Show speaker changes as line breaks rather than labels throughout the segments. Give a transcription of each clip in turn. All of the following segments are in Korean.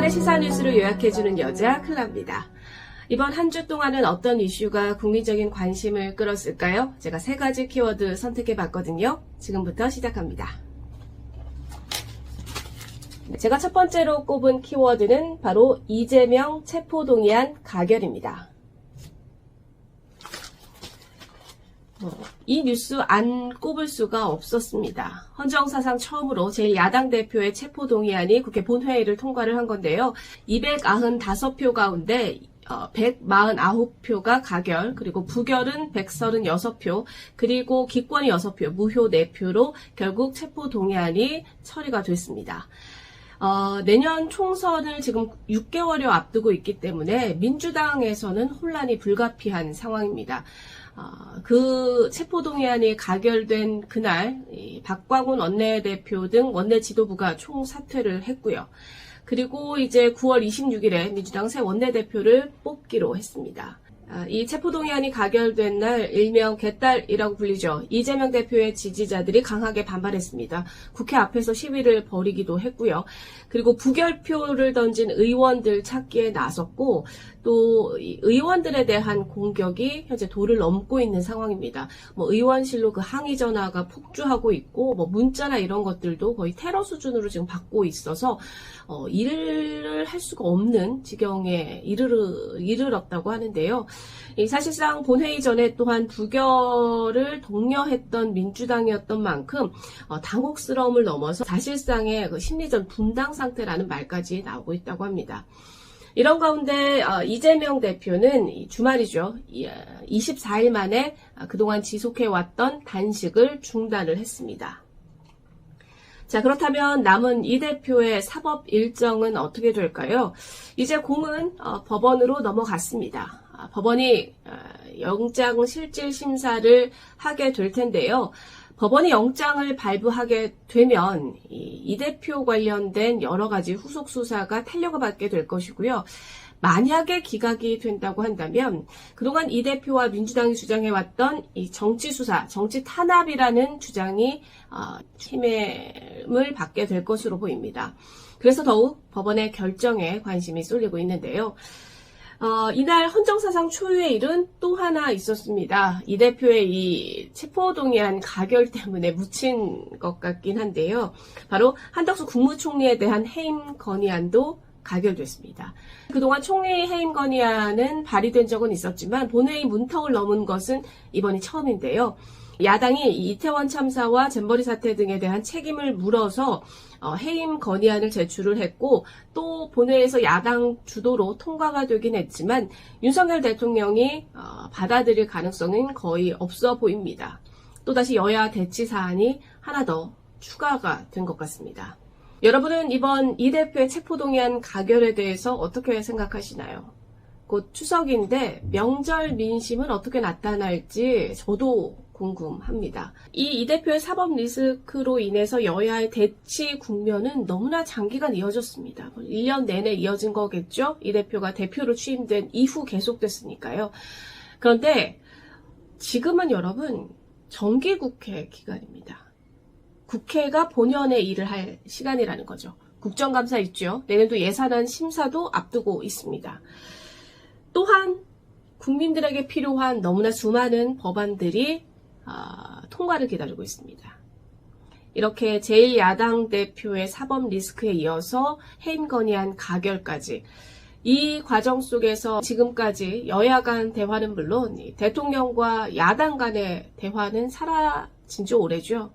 오늘의 시사 뉴스를 요약해주는 여자 클라입니다. 이번 한 주 동안은 어떤 이슈가 국민적인 관심을 끌었을까요? 제가 3가지 키워드 선택해봤거든요. 지금부터 시작합니다. 제가 첫 번째로 꼽은 키워드는 바로 이재명 체포동의안 가결입니다. 이 뉴스 안 꼽을 수가 없었습니다. 헌정사상 처음으로 제1야당 대표의 체포동의안이 국회 본회의를 통과를 한 건데요. 295표 가운데 149표가 가결, 그리고 부결은 136표, 그리고 기권이 6표, 무효 4표로 결국 체포동의안이 처리가 됐습니다. 내년 총선을 지금 6개월여 앞두고 있기 때문에 민주당에서는 혼란이 불가피한 상황입니다. 그 체포동의안이 가결된 그날 박광훈 원내대표 등 원내 지도부가 총사퇴를 했고요. 그리고 이제 9월 26일에 민주당 새 원내대표를 뽑기로 했습니다. 이 체포동의안이 가결된 날 일명 개딸이라고 불리죠. 이재명 대표의 지지자들이 강하게 반발했습니다. 국회 앞에서 시위를 벌이기도 했고요. 그리고 부결표를 던진 의원들 찾기에 나섰고 또 의원들에 대한 공격이 현재 도를 넘고 있는 상황입니다. 의원실로 그 항의 전화가 폭주하고 있고 문자나 이런 것들도 거의 테러 수준으로 지금 받고 있어서 일을 할 수가 없는 지경에 이르렀다고 하는데요. 사실상 본회의 전에 또한 부결을 독려했던 민주당이었던 만큼 당혹스러움을 넘어서 사실상의 그 심리전 분당 상태라는 말까지 나오고 있다고 합니다. 이런 가운데 이재명 대표는 주말이죠. 24일 만에 그동안 지속해왔던 단식을 중단을 했습니다. 자, 그렇다면 남은 이 대표의 사법 일정은 어떻게 될까요? 이제 공은 법원으로 넘어갔습니다. 법원이 영장 실질 심사를 하게 될 텐데요. 법원이 영장을 발부하게 되면 이 대표 관련된 여러 가지 후속 수사가 탄력을 받게 될 것이고요. 만약에 기각이 된다고 한다면 그동안 이 대표와 민주당이 주장해왔던 이 정치수사, 정치 탄압이라는 주장이 힘을 받게 될 것으로 보입니다. 그래서 더욱 법원의 결정에 관심이 쏠리고 있는데요. 이날 헌정사상 초유의 일은 또 하나 있었습니다. 이 대표의 이 체포동의안 가결 때문에 묻힌 것 같긴 한데요. 바로 한덕수 국무총리에 대한 해임 건의안도 가결됐습니다. 그동안 총리 해임 건의안은 발의된 적은 있었지만 본회의 문턱을 넘은 것은 이번이 처음인데요. 야당이 이태원 참사와 잼버리 사태 등에 대한 책임을 물어서 해임 건의안을 제출을 했고 또 본회의에서 야당 주도로 통과가 되긴 했지만 윤석열 대통령이 받아들일 가능성은 거의 없어 보입니다. 또다시 여야 대치 사안이 하나 더 추가가 된 것 같습니다. 여러분은 이번 이 대표의 체포동의안 가결에 대해서 어떻게 생각하시나요? 곧 추석인데 명절 민심은 어떻게 나타날지 저도 궁금합니다. 이 대표의 사법 리스크로 인해서 여야의 대치 국면은 너무나 장기간 이어졌습니다. 1년 내내 이어진 거겠죠? 이 대표가 대표로 취임된 이후 계속됐으니까요. 그런데 지금은 여러분 정기국회 기간입니다. 국회가 본연의 일을 할 시간이라는 거죠. 국정감사 있죠. 내년도 예산안 심사도 앞두고 있습니다. 또한 국민들에게 필요한 너무나 수많은 법안들이 통과를 기다리고 있습니다. 이렇게 제1야당 대표의 사법 리스크에 이어서 해임 건의안 가결까지 이 과정 속에서 지금까지 여야 간 대화는 물론 대통령과 야당 간의 대화는 사라진 지 오래죠.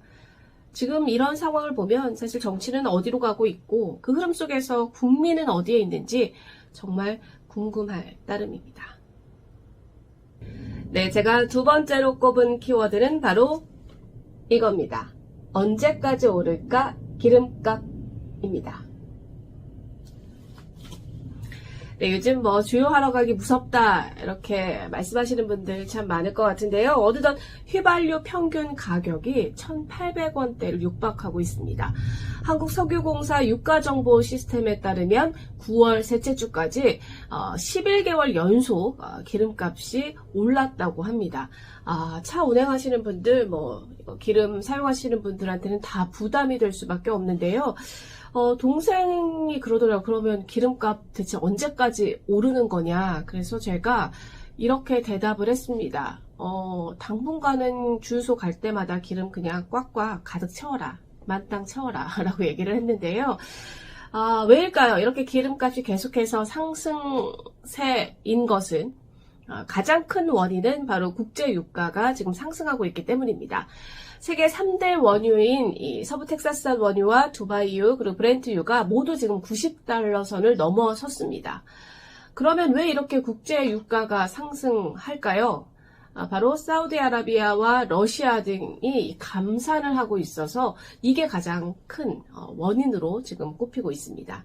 지금 이런 상황을 보면 사실 정치는 어디로 가고 있고 그 흐름 속에서 국민은 어디에 있는지 정말 궁금할 따름입니다. 네, 제가 두 번째로 꼽은 키워드는 바로 이겁니다. 언제까지 오를까? 기름값입니다. 네, 요즘 주유하러 가기 무섭다 이렇게 말씀하시는 분들 참 많을 것 같은데요. 어느덧 휘발유 평균 가격이 1,800원대를 육박하고 있습니다. 한국석유공사 유가정보 시스템에 따르면 9월 셋째 주까지 11개월 연속 기름값이 올랐다고 합니다. 차 운행하시는 분들, 기름 사용하시는 분들한테는 다 부담이 될 수밖에 없는데요. 동생이 그러더라고요. 그러면 기름값 대체 언제까지 오르는 거냐. 그래서 제가 이렇게 대답을 했습니다. 당분간은 주유소 갈 때마다 기름 그냥 꽉꽉 가득 채워라. 만땅 채워라. 라고 얘기를 했는데요. 왜일까요? 이렇게 기름값이 계속해서 상승세인 것은 가장 큰 원인은 바로 국제유가가 지금 상승하고 있기 때문입니다. 세계 3대 원유인 이 서부 텍사스산 원유와 두바이유 그리고 브렌트유가 모두 지금 90달러 선을 넘어섰습니다. 그러면 왜 이렇게 국제유가가 상승할까요? 바로 사우디아라비아와 러시아 등이 감산을 하고 있어서 이게 가장 큰 원인으로 지금 꼽히고 있습니다.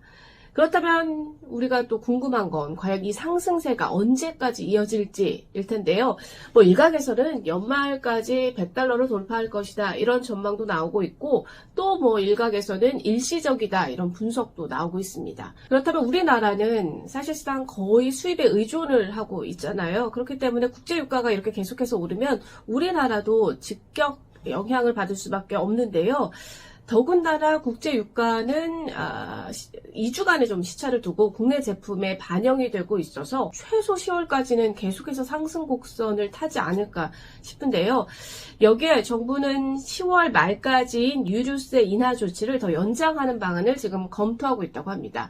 그렇다면 우리가 또 궁금한 건 과연 이 상승세가 언제까지 이어질지일 텐데요. 일각에서는 연말까지 100달러를 돌파할 것이다 이런 전망도 나오고 있고 또 일각에서는 일시적이다 이런 분석도 나오고 있습니다. 그렇다면 우리나라는 사실상 거의 수입에 의존을 하고 있잖아요. 그렇기 때문에 국제유가가 이렇게 계속해서 오르면 우리나라도 직격 영향을 받을 수밖에 없는데요. 더군다나 국제유가는 2주간의 좀 시차를 두고 국내 제품에 반영이 되고 있어서 최소 10월까지는 계속해서 상승 곡선을 타지 않을까 싶은데요. 여기에 정부는 10월 말까지인 유류세 인하 조치를 더 연장하는 방안을 지금 검토하고 있다고 합니다.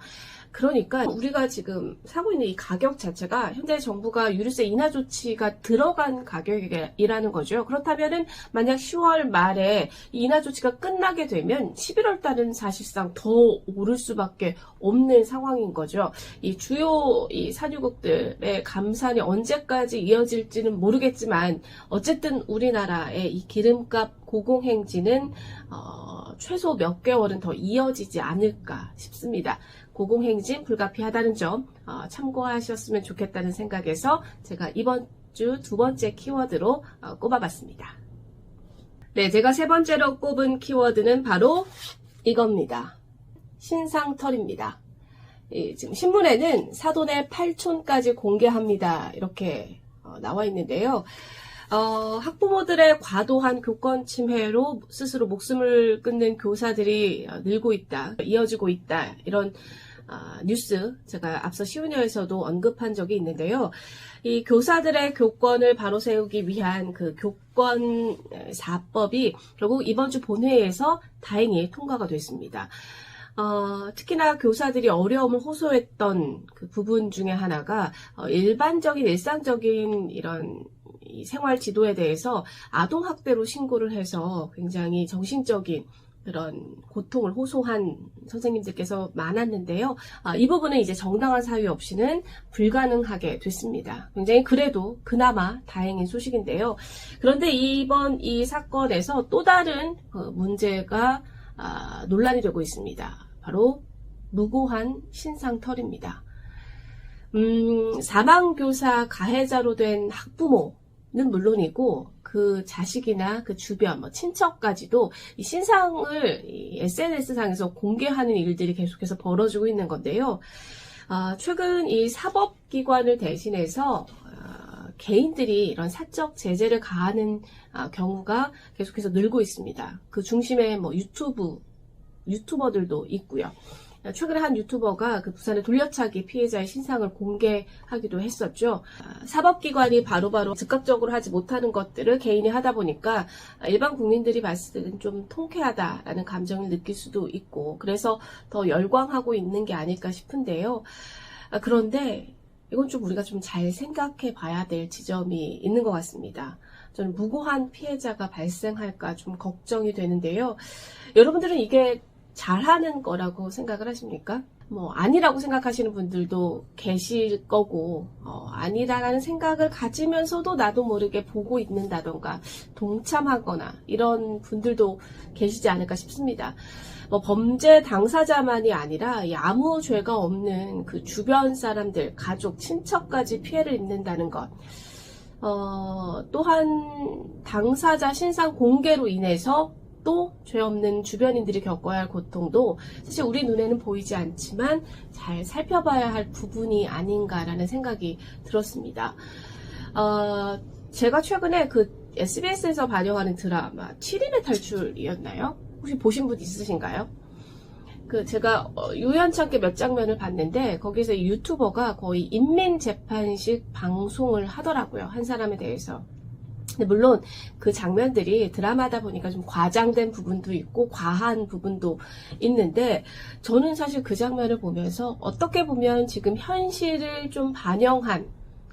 그러니까 우리가 지금 사고 있는 이 가격 자체가 현재 정부가 유류세 인하 조치가 들어간 가격이라는 거죠. 그렇다면은 만약 10월 말에 이 인하 조치가 끝나게 되면 11월 달은 사실상 더 오를 수밖에 없는 상황인 거죠. 이 주요 이 산유국들의 감산이 언제까지 이어질지는 모르겠지만 어쨌든 우리나라의 이 기름값 고공행진은 최소 몇 개월은 더 이어지지 않을까 싶습니다. 고공행진 불가피하다는 점 참고하셨으면 좋겠다는 생각에서 제가 이번 주 두 번째 키워드로 꼽아봤습니다. 네, 제가 세 번째로 꼽은 키워드는 바로 이겁니다. 신상털입니다. 지금 신문에는 사돈의 8촌까지 공개합니다. 이렇게 나와 있는데요. 학부모들의 과도한 교권 침해로 스스로 목숨을 끊는 교사들이 늘고 있다, 이어지고 있다, 이런 뉴스 제가 앞서 시우녀에서도 언급한 적이 있는데요. 이 교사들의 교권을 바로 세우기 위한 그 교권 4법이 결국 이번 주 본회의에서 다행히 통과가 됐습니다. 특히나 교사들이 어려움을 호소했던 그 부분 중에 하나가 일반적인 일상적인 이런 이 생활 지도에 대해서 아동학대로 신고를 해서 굉장히 정신적인 그런 고통을 호소한 선생님들께서 많았는데요. 이 부분은 이제 정당한 사유 없이는 불가능하게 됐습니다. 굉장히 그래도 그나마 다행인 소식인데요. 그런데 이번 이 사건에서 또 다른 문제가 논란이 되고 있습니다. 바로 무고한 신상털입니다. 사망교사 가해자로 된 학부모는 물론이고 그 자식이나 그 주변 친척까지도 이 신상을 SNS상에서 공개하는 일들이 계속해서 벌어지고 있는 건데요. 최근 이 사법기관을 대신해서 개인들이 이런 사적 제재를 가하는 경우가 계속해서 늘고 있습니다. 그 중심에 유튜버들도 있고요. 최근에 한 유튜버가 그 부산의 돌려차기 피해자의 신상을 공개하기도 했었죠. 사법기관이 바로바로 즉각적으로 하지 못하는 것들을 개인이 하다 보니까 일반 국민들이 봤을 때는 좀 통쾌하다라는 감정을 느낄 수도 있고 그래서 더 열광하고 있는 게 아닐까 싶은데요. 그런데 이건 좀 우리가 좀 잘 생각해 봐야 될 지점이 있는 것 같습니다. 저는 무고한 피해자가 발생할까 좀 걱정이 되는데요. 여러분들은 이게 잘하는 거라고 생각을 하십니까? 아니라고 생각하시는 분들도 계실 거고, 아니다라는 생각을 가지면서도 나도 모르게 보고 있는다던가, 동참하거나, 이런 분들도 계시지 않을까 싶습니다. 범죄 당사자만이 아니라 아무 죄가 없는 그 주변 사람들, 가족, 친척까지 피해를 입는다는 것. 또한 당사자 신상 공개로 인해서 또 죄 없는 주변인들이 겪어야 할 고통도 사실 우리 눈에는 보이지 않지만 잘 살펴봐야 할 부분이 아닌가라는 생각이 들었습니다. 제가 최근에 그 SBS에서 반영하는 드라마 7인의 탈출이었나요? 혹시 보신 분 있으신가요? 제가 우연찮게 몇 장면을 봤는데 거기서 이 유튜버가 거의 인민재판식 방송을 하더라고요. 한 사람에 대해서. 근데 물론 그 장면들이 드라마다 보니까 좀 과장된 부분도 있고 과한 부분도 있는데 저는 사실 그 장면을 보면서 어떻게 보면 지금 현실을 좀 반영한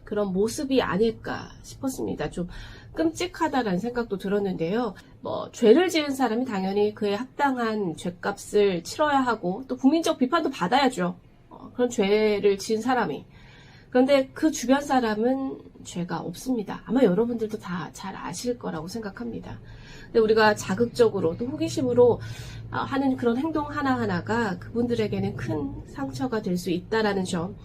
그런 모습이 아닐까 싶었습니다. 좀 끔찍하다라는 생각도 들었는데요. 죄를 지은 사람이 당연히 그에 합당한 죄값을 치러야 하고 또 국민적 비판도 받아야죠. 그런 죄를 지은 사람이. 그런데 그 주변 사람은 죄가 없습니다. 아마 여러분들도 다 잘 아실 거라고 생각합니다. 근데 우리가 자극적으로 또 호기심으로 하는 그런 행동 하나하나가 그분들에게는 큰 상처가 될 수 있다라는 점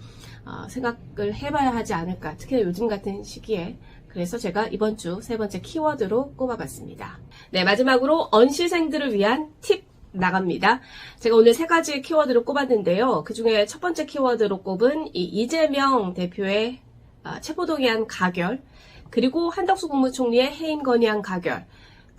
생각을 해봐야 하지 않을까. 특히나 요즘 같은 시기에. 그래서 제가 이번 주 세 번째 키워드로 꼽아봤습니다. 네, 마지막으로 언시생들을 위한 팁 나갑니다. 제가 오늘 세 가지 키워드를 꼽았는데요. 그 중에 첫 번째 키워드로 꼽은 이 이재명 대표의 체포동의안 가결, 그리고 한덕수 국무총리의 해임 건의안 가결.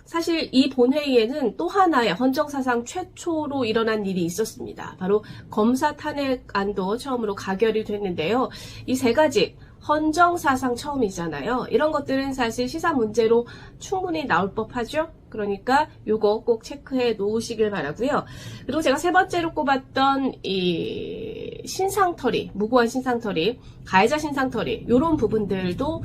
사실 이 본회의에는 또 하나의 헌정사상 최초로 일어난 일이 있었습니다. 바로 검사 탄핵안도 처음으로 가결이 됐는데요. 이 세 가지 헌정사상 처음이잖아요. 이런 것들은 사실 시사 문제로 충분히 나올 법하죠. 그러니까 요거 꼭 체크해 놓으시길 바라고요. 그리고 제가 세 번째로 꼽았던 이 신상털이, 무고한 신상털이, 가해자 신상털이 이런 부분들도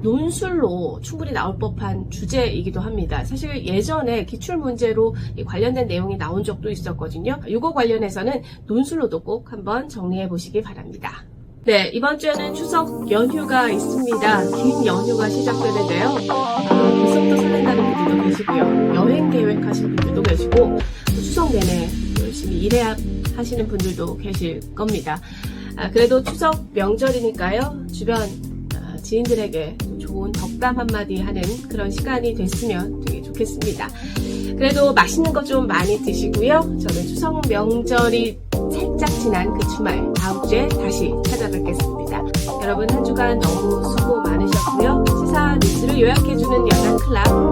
논술로 충분히 나올 법한 주제이기도 합니다. 사실 예전에 기출문제로 관련된 내용이 나온 적도 있었거든요. 이거 관련해서는 논술로도 꼭 한번 정리해 보시기 바랍니다. 네, 이번 주에는 추석 연휴가 있습니다. 긴 연휴가 시작되는데요. 벌써부터 설렌다는 분들도 계시고요. 여행 계획하시는 분들도 계시고 추석 내내 열심히 일해야 하시는 분들도 계실 겁니다. 그래도 추석 명절이니까요. 주변 지인들에게 좋은 덕담 한마디 하는 그런 시간이 됐으면 되게 좋겠습니다. 그래도 맛있는 거 좀 많이 드시고요. 저는 추석 명절이 살짝 지난 그 주말 다음 주에 다시 찾아뵙겠습니다. 여러분 한 주간 너무 수고 많으셨고요. 시사 뉴스를 요약해주는 여당 클럽